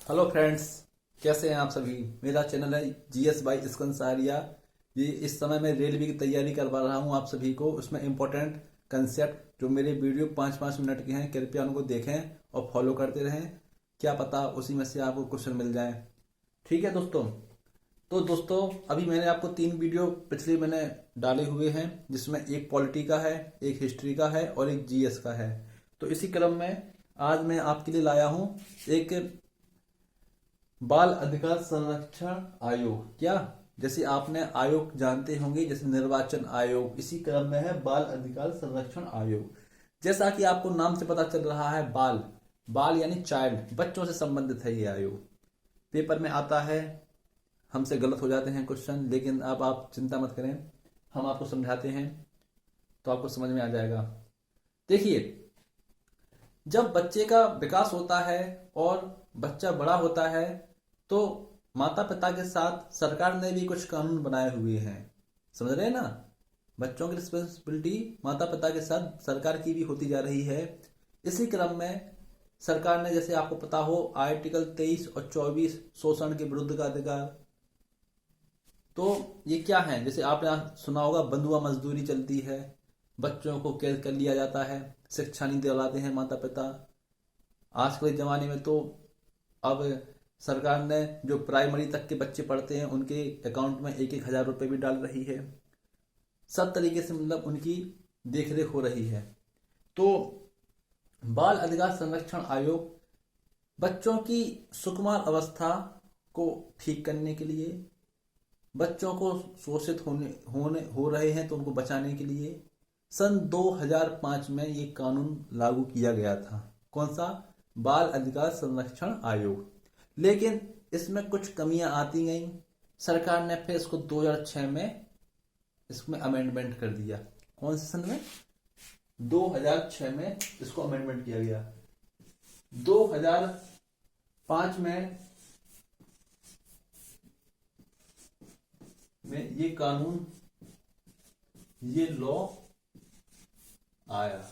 Hello friends, कैसे हैं आप सभी। मेरा चैनल है जीएस बाई इस्कन सारिया। ये इस समय मैं रेलवे की तैयारी करवा रहा हूं आप सभी को। उसमें इम्पोर्टेंट कंसेप्ट जो मेरे वीडियो 5-5 मिनट के हैं, कृपया उनको देखें और फॉलो करते रहें। क्या पता उसी में से आपको क्वेश्चन मिल जाए। ठीक है दोस्तों। तो दोस्तों, अभी मैंने आपको 3 वीडियो पिछले मैंने डाले हुए हैं, जिसमें एक पॉलिटी का है, एक हिस्ट्री का है और एक जीएस का है। तो इसी क्रम में आज मैं आपके लिए लाया हूं एक बाल अधिकार संरक्षण आयोग। क्या, जैसे आपने आयोग जानते होंगे, जैसे निर्वाचन आयोग, इसी क्रम में है बाल अधिकार संरक्षण आयोग। जैसा कि आपको नाम से पता चल रहा है, बाल बाल यानी चाइल्ड, बच्चों से संबंधित है ये आयोग। पेपर में आता है, हमसे गलत हो जाते हैं क्वेश्चन, लेकिन अब आप चिंता मत करें, हम आपको समझाते हैं तो आपको समझ में आ जाएगा। देखिए, जब बच्चे का विकास होता है और बच्चा बड़ा होता है, तो माता पिता के साथ सरकार ने भी कुछ कानून बनाए हुए हैं। समझ रहे हैं ना। बच्चों की रिस्पॉन्सिबिलिटी माता पिता के साथ सरकार की भी होती जा रही है। इसी क्रम में सरकार ने, जैसे आपको पता हो, आर्टिकल 23 और 24 शोषण के विरुद्ध का अधिकार। तो ये क्या है, जैसे आपने सुना होगा, बंधुआ मजदूरी चलती है, बच्चों को कैद कर लिया जाता है, शिक्षा नहीं दिलाते हैं माता पिता। आजकल के जमाने में तो अब सरकार ने जो प्राइमरी तक के बच्चे पढ़ते हैं, उनके अकाउंट में 1-1 हज़ार रुपए भी डाल रही है। सब तरीके से मतलब उनकी देखरेख हो रही है। तो बाल अधिकार संरक्षण आयोग बच्चों की सुकुमार अवस्था को ठीक करने के लिए, बच्चों को शोषित हो रहे हैं तो उनको बचाने के लिए सन 2005 में ये कानून लागू किया गया था। कौन सा? बाल अधिकार संरक्षण आयोग। लेकिन इसमें कुछ कमियां आती गई। सरकार ने फिर इसको 2006 में इसमें अमेंडमेंट कर दिया। कौन से सन में? 2006 में इसको अमेंडमेंट किया गया। 2005 में ये कानून, ये लॉ आया।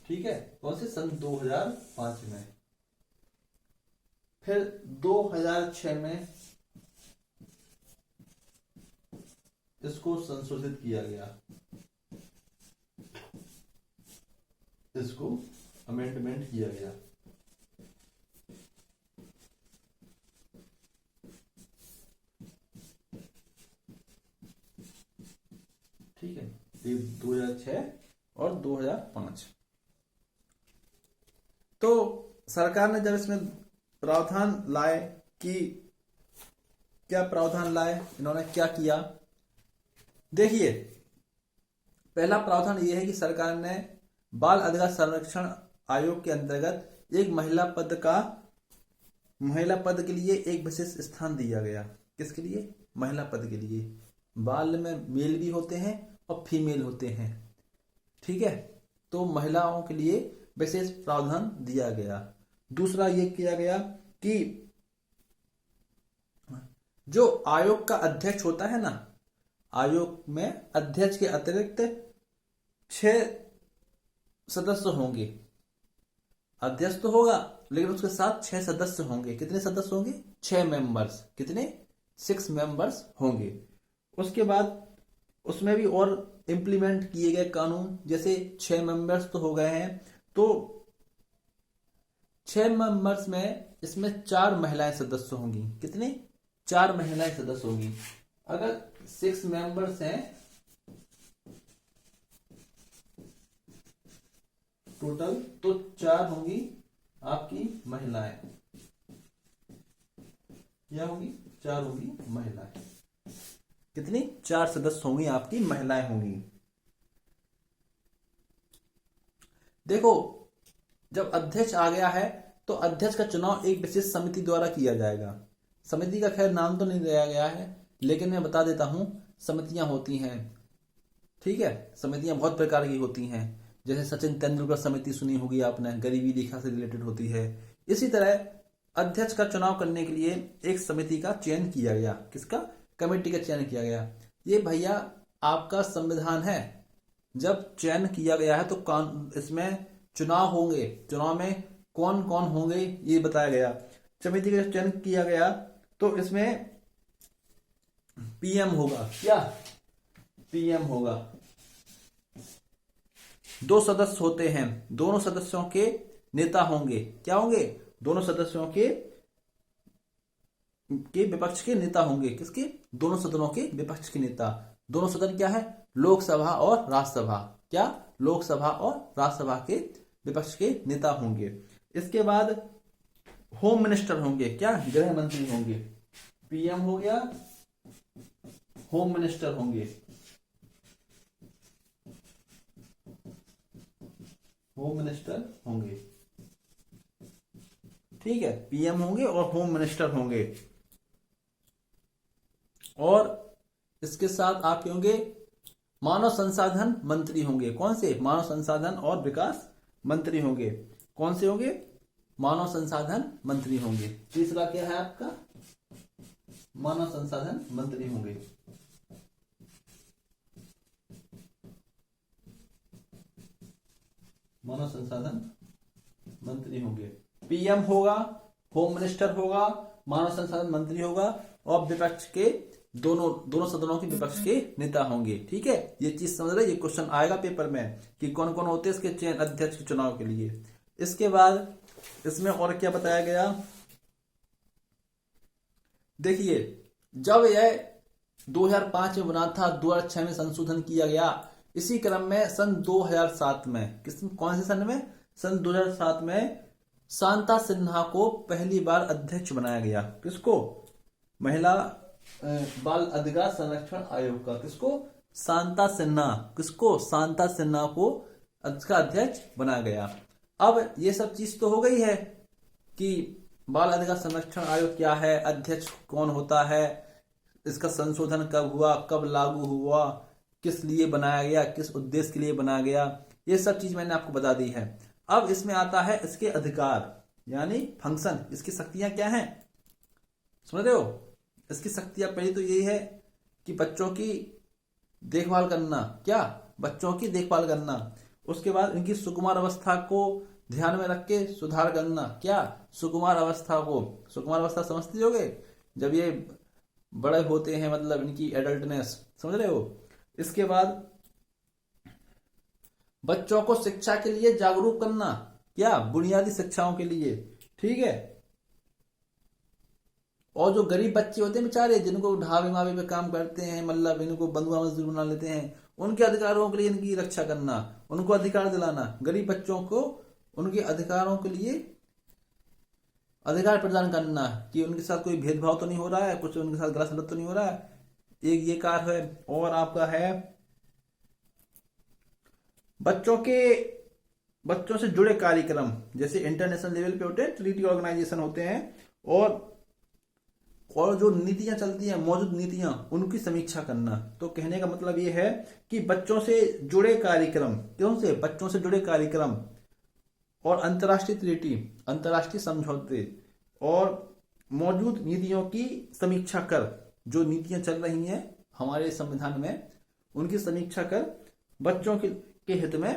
ठीक है। कौन से? सन 2005 में। फिर 2006 में इसको संशोधित किया गया, इसको अमेंडमेंट किया गया। ठीक है। ये 2006 और 2005। तो सरकार ने जब इसमें प्रावधान लाए, कि क्या प्रावधान लाए, इन्होंने क्या किया। देखिए, पहला प्रावधान यह है कि सरकार ने बाल अधिकार संरक्षण आयोग के अंतर्गत एक महिला पद के लिए एक विशेष स्थान दिया गया। किसके लिए? महिला पद के लिए। बाल में मेल भी होते हैं और फीमेल होते हैं। ठीक है। तो महिलाओं के लिए विशेष प्रावधान दिया गया। दूसरा ये किया गया कि जो आयोग का अध्यक्ष होता है ना, आयोग में अध्यक्ष के अतिरिक्त 6 सदस्य होंगे। अध्यक्ष तो होगा, लेकिन उसके साथ 6 सदस्य होंगे। कितने सदस्य होंगे? 6 मेंबर्स। कितने? 6 मेंबर्स होंगे। उसके बाद उसमें भी और इंप्लीमेंट किए गए कानून, जैसे 6 मेंबर्स तो हो गए हैं, तो 6 मेंबर्स में इसमें 4 महिलाएं सदस्य होंगी। कितने? 4 महिलाएं सदस्य होंगी। अगर 6 मेंबर्स हैं टोटल, तो 4 होंगी आपकी महिलाएं। क्या होंगी? 4 होंगी महिलाएं। कितनी? 4 सदस्य होंगी आपकी महिलाएं होंगी। देखो, जब अध्यक्ष आ गया है तो अध्यक्ष का चुनाव एक विशेष समिति द्वारा किया जाएगा। समिति का खैर नाम तो नहीं दिया गया है, लेकिन मैं बता देता हूं, समितियां होती हैं। ठीक है। समितियां बहुत प्रकार की होती हैं। जैसे सचिन तेंदुलकर समिति सुनी होगी आपने, गरीबी रेखा से रिलेटेड होती है। इसी तरह अध्यक्ष का चुनाव करने के लिए एक समिति का चयन किया गया। किसका? कमेटी का चयन किया गया। ये भैया आपका संविधान है। जब चयन किया गया है तो इसमें चुनाव होंगे। चुनाव में कौन कौन होंगे ये बताया गया। समिति का चयन किया गया तो इसमें पीएम होगा। क्या? पीएम होगा। 2 सदस्य होते हैं, दोनों सदस्यों के नेता होंगे। क्या होंगे? दोनों सदस्यों के विपक्ष के नेता होंगे। किसके? दोनों सदनों के विपक्ष के नेता। दोनों सदन क्या है? लोकसभा और राज्यसभा। क्या? लोकसभा और राज्यसभा के विपक्ष के नेता होंगे। इसके बाद होम मिनिस्टर होंगे। क्या? गृह मंत्री होंगे। पीएम हो गया, होम मिनिस्टर होंगे। होम मिनिस्टर होंगे। ठीक है, पीएम होंगे और होम मिनिस्टर होंगे। और इसके साथ आपके होंगे मानव संसाधन मंत्री होंगे। कौन से? मानव संसाधन और विकास मंत्री होंगे। कौन से होंगे? मानव संसाधन मंत्री होंगे। तीसरा क्या है आपका? मानव संसाधन मंत्री होंगे। मानव संसाधन मंत्री होंगे। पीएम होगा, होम मिनिस्टर होगा, मानव संसाधन मंत्री होगा और विपक्ष के दोनों सदनों के विपक्ष के नेता होंगे। ठीक है, ये चीज समझ रहे। ये क्वेश्चन आएगा पेपर में कि कौन कौन होते हैं इसके चयन अध्यक्ष के चुनाव के लिए। इसके बाद इसमें और क्या बताया गया? देखिए, जब यह 2005 में बना था, 2006 में संशोधन किया गया। इसी क्रम में सन 2007 में कौन से सन में? सन 2007 में शांता सिन्हा को पहली बार अध्यक्ष बनाया गया। किसको? महिला बाल अधिकार संरक्षण आयोग का। किसको? शांता सिन्हा। किसको? शांता सिन्हा को इसका अध्यक्ष बनाया गया। अब ये सब चीज तो हो गई है कि बाल अधिकार संरक्षण आयोग क्या है, अध्यक्ष कौन होता है, इसका संशोधन कब हुआ, कब लागू हुआ, किस लिए बनाया गया, किस उद्देश्य के लिए बनाया गया, ये सब चीज मैंने आपको बता दी है। अब इसमें आता है इसके अधिकार यानी फंक्शन। इसकी शक्तियां क्या हैं? समझ रहे हो? इसकी शक्तियां पहली तो यही है कि बच्चों की देखभाल करना। क्या? बच्चों की देखभाल करना। उसके बाद इनकी सुकुमार अवस्था को ध्यान में रख के सुधार करना। क्या? सुकुमार अवस्था को। सुकुमार अवस्था समझते होगे, जब ये बड़े होते हैं, मतलब इनकी एडल्टनेस। समझ रहे हो? इसके बाद बच्चों को शिक्षा के लिए जागरूक करना। क्या? बुनियादी शिक्षाओं के लिए। ठीक है। और जो गरीब बच्चे होते हैं बेचारे, जिनको ढाबे मावे पे काम करते हैं, मतलब इनको बंधुआ मजदूर बना लेते हैं, उनके अधिकारों के लिए इनकी रक्षा करना, उनको अधिकार दिलाना। गरीब बच्चों को उनके अधिकारों के लिए अधिकार प्रदान करना कि उनके साथ कोई भेदभाव तो नहीं हो रहा है, कुछ उनके साथ गलत सलत तो नहीं हो रहा है। एक ये कार्य है। और आपका है बच्चों से जुड़े कार्यक्रम, जैसे इंटरनेशनल लेवल पे होते हैं, ट्रीटी ऑर्गेनाइजेशन होते हैं, और जो नीतियां चलती हैं, मौजूद नीतियां, उनकी समीक्षा करना। तो कहने का मतलब ये है कि बच्चों से जुड़े कार्यक्रम, क्यों से? बच्चों से जुड़े कार्यक्रम और अंतर्राष्ट्रीय ट्रीटी, अंतर्राष्ट्रीय समझौते और मौजूद नीतियों की समीक्षा कर, जो नीतियां चल रही हैं हमारे संविधान में, उनकी समीक्षा कर बच्चों के हित में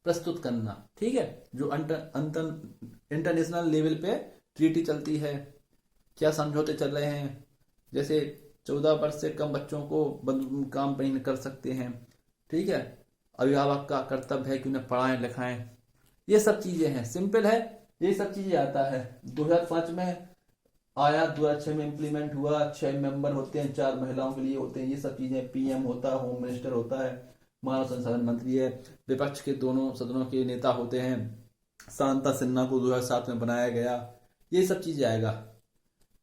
प्रस्तुत करना। ठीक है। जो इंटरनेशनल लेवल पे ट्रीटी चलती है, क्या समझौते चल रहे हैं, जैसे 14 वर्ष से कम बच्चों को काम पर नहीं कर सकते हैं। ठीक है। अभिभावक का कर्तव्य है कि उन्हें पढ़ाएं लिखाएं। ये सब चीजें हैं, सिंपल है। ये सब चीजें आता है। 2005 में आया, 2006 में इम्प्लीमेंट हुआ। 6 मेंबर होते हैं, 4 महिलाओं के लिए होते हैं। ये सब चीजें, पीएम होता है, होम मिनिस्टर होता है, मानव संसाधन मंत्री है, विपक्ष के दोनों सदनों के नेता होते हैं। शांता सिन्हा को 2007 में बनाया गया। ये सब चीजें आएगा।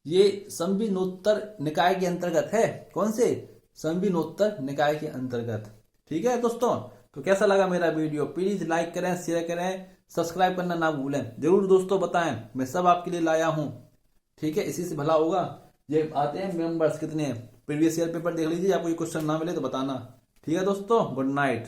ये संविनोत्तर निकाय के अंतर्गत है। कौन से? संविनोत्तर निकाय के अंतर्गत। ठीक है दोस्तों, तो कैसा लगा मेरा वीडियो? प्लीज लाइक करें, शेयर करें, सब्सक्राइब करना ना भूलें। जरूर दोस्तों बताएं, मैं सब आपके लिए लाया हूं। ठीक है, इसी से भला होगा। ये आते हैं मेंबर्स कितने, प्रीवियस ईयर पेपर देख लीजिए, आपको ये क्वेश्चन ना मिले तो बताना। ठीक है दोस्तों, गुड नाइट।